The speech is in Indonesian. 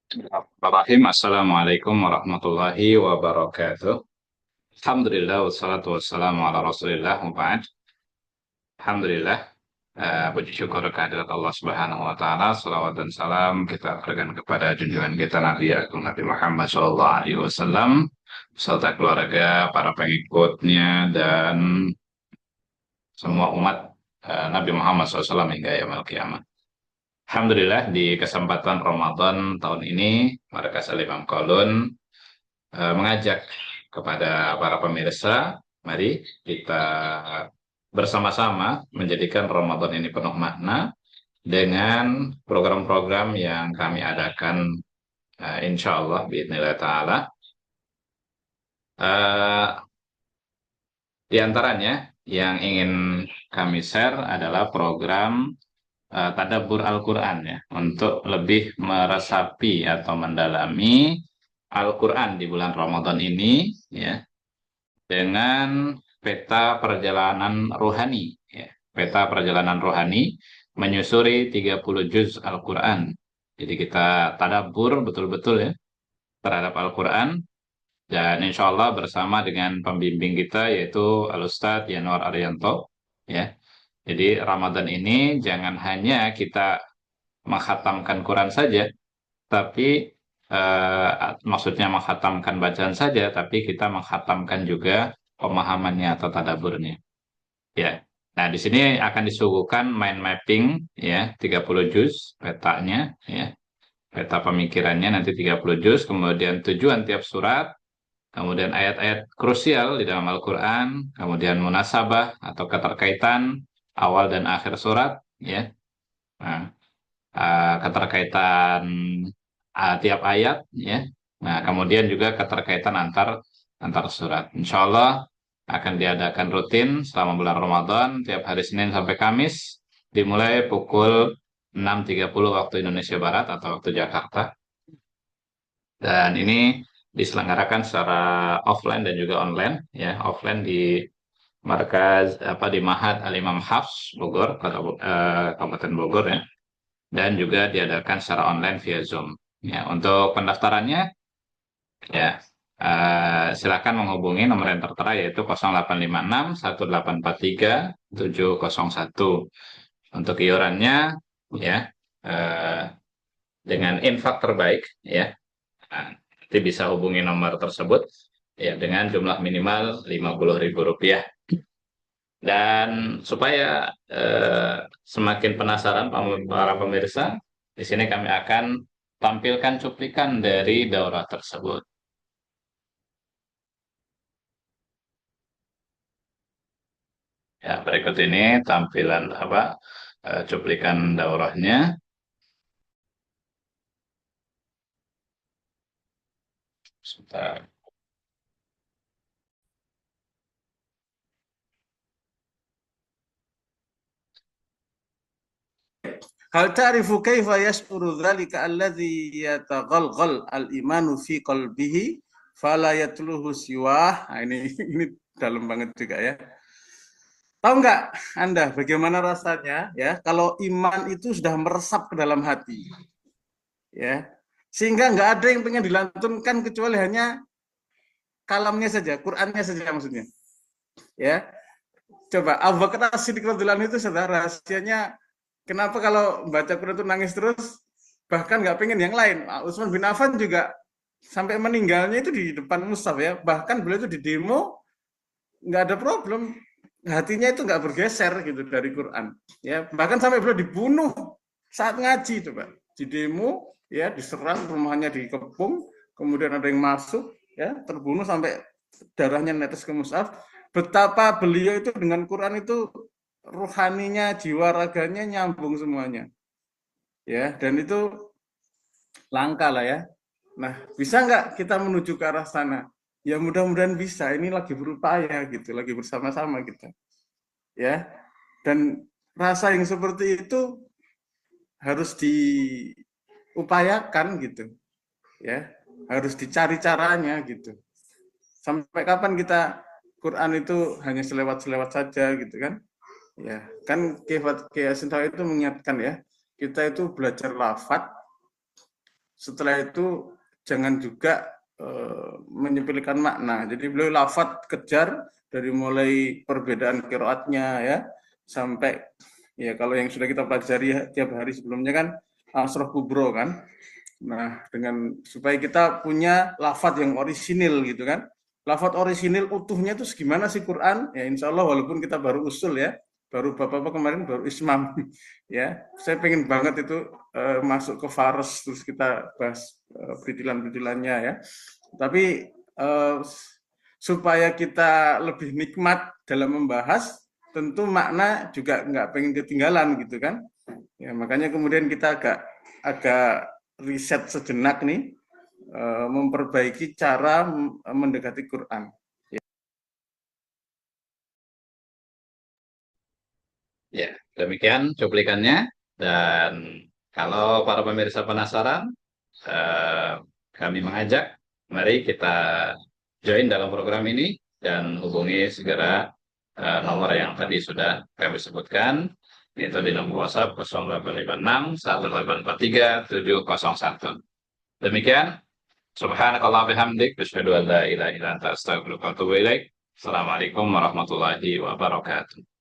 Bismillahirrahmanirrahim. Assalamualaikum warahmatullahi wabarakatuh. Alhamdulillah wassalatu wassalamu ala Rasulillah wa ba'd. Alhamdulillah, puji syukur kehadirat Allah Subhanahu wa taala. Salawat dan salam kita berikan kepada junjungan kita Nabi Agung Nabi Muhammad sallallahu alaihi wasallam serta keluarga, para pengikutnya dan semua umat Nabi Muhammad SAW hingga yaumil kiamat. Alhamdulillah di kesempatan Ramadan tahun ini Markas Al Imam Qaulun mengajak kepada para pemirsa, mari kita bersama-sama menjadikan Ramadan ini penuh makna dengan program-program yang kami adakan, insya Allah biidznillah ta'ala. Eh, di antaranya yang ingin kami share adalah program Tadabbur Al-Quran ya, untuk lebih meresapi atau mendalami Al-Quran di bulan Ramadan ini ya, dengan peta perjalanan rohani ya. Peta perjalanan rohani menyusuri 30 juz Al-Quran. Jadi kita tadabbur betul-betul ya terhadap Al-Quran, dan insya Allah bersama dengan pembimbing kita yaitu Al-Ustadz Yanwar Arianto ya. Jadi Ramadan ini jangan hanya kita menghatamkan Quran saja, tapi maksudnya menghatamkan bacaan saja, tapi kita menghatamkan juga pemahamannya atau tadaburnya. Ya. Nah, di sini akan disuguhkan mind mapping ya, 30 juz petanya ya. Peta pemikirannya nanti 30 juz, kemudian tujuan tiap surat, kemudian ayat-ayat krusial di dalam Al-Qur'an, kemudian munasabah atau keterkaitan awal dan akhir surat ya. Nah, keterkaitan tiap ayat ya. Nah, kemudian juga keterkaitan antar antar surat. Insya Allah akan diadakan rutin selama bulan Ramadan tiap hari Senin sampai Kamis dimulai pukul 6.30 waktu Indonesia Barat atau waktu Jakarta. Dan ini diselenggarakan secara offline dan juga online ya. Offline di markas di Mahat Al Imam Hafs Bogor, Kabupaten Bogor ya, dan juga diadakan secara online via Zoom. Ya, untuk pendaftarannya ya, silakan menghubungi nomor yang tertera yaitu 0856 1843 701. Untuk iurannya ya, eh, dengan infak terbaik ya. Nah, nanti bisa hubungi nomor tersebut ya dengan jumlah minimal Rp50.000. Dan supaya semakin penasaran para pemirsa, di sini kami akan tampilkan cuplikan dari daurah tersebut. Ya, berikut ini tampilan cuplikan daurahnya. Sebentar. Hal ta'rifu kaifa yash'uru dzalika alladhi yataghalghal al-imanu fi qalbihi fala yatluhu siwah. Nah, ini dalam banget juga ya. Tahu nggak Anda bagaimana rasanya ya kalau iman itu sudah meresap ke dalam hati ya, sehingga nggak ada yang pengen dilantunkan kecuali hanya kalamnya saja, Qurannya saja maksudnya ya. Coba Abu Bakar As-Siddiq radhiyallahu anhu itu saudara rahasianya kenapa kalau baca Quran itu nangis terus, bahkan nggak pengen yang lain. Utsman bin Affan juga sampai meninggalnya itu di depan mushaf ya, bahkan beliau itu di demo nggak ada problem, hatinya itu nggak bergeser gitu dari Quran ya, bahkan sampai beliau dibunuh saat ngaji, coba di demo ya, diserang, rumahnya dikepung, kemudian ada yang masuk ya, terbunuh sampai darahnya netes ke mushaf. Betapa beliau itu dengan Quran itu rohaninya, jiwa raganya nyambung semuanya ya, dan itu langka lah ya. Nah, bisa nggak kita menuju ke arah sana? Ya mudah-mudahan bisa. Ini lagi berupaya gitu, lagi bersama-sama kita ya. Dan rasa yang seperti itu harus diupayakan gitu ya, harus dicari caranya gitu. Sampai kapan kita Quran itu hanya selewat-selewat saja gitu kan ya. Kan Kiai Hasim itu mengingatkan ya, kita itu belajar lafadz setelah itu jangan juga menyempilkan makna. Jadi beliau lafadz kejar dari mulai perbedaan qiraatnya ya sampai ya kalau yang sudah kita pelajari tiap hari sebelumnya kan Asroh Kubro kan. Nah, dengan supaya kita punya lafadz yang orisinil gitu kan. Lafadz orisinil utuhnya itu gimana sih Quran? Ya insya Allah walaupun kita baru usul ya, baru Bapak-Bapak kemarin baru Ismam ya. Saya pengen banget itu masuk ke Faros terus kita bahas peridilan-peridilannya ya. Tapi supaya kita lebih nikmat dalam membahas, tentu makna juga nggak pengen ketinggalan gitu kan. Ya, makanya kemudian kita agak riset sejenak nih, memperbaiki cara mendekati Quran. Ya, demikian cuplikannya. Dan kalau para pemirsa penasaran, eh, kami mengajak, mari kita join dalam program ini dan hubungi segera nomor yang tadi sudah kami sebutkan, yaitu di nomor WhatsApp 0856 1843 701. Demikian, subhanakallah bihamdik, asyhadu an la ilaha illa anta astaghfiruka wa atubu ilaik. Assalamualaikum warahmatullahi wabarakatuh.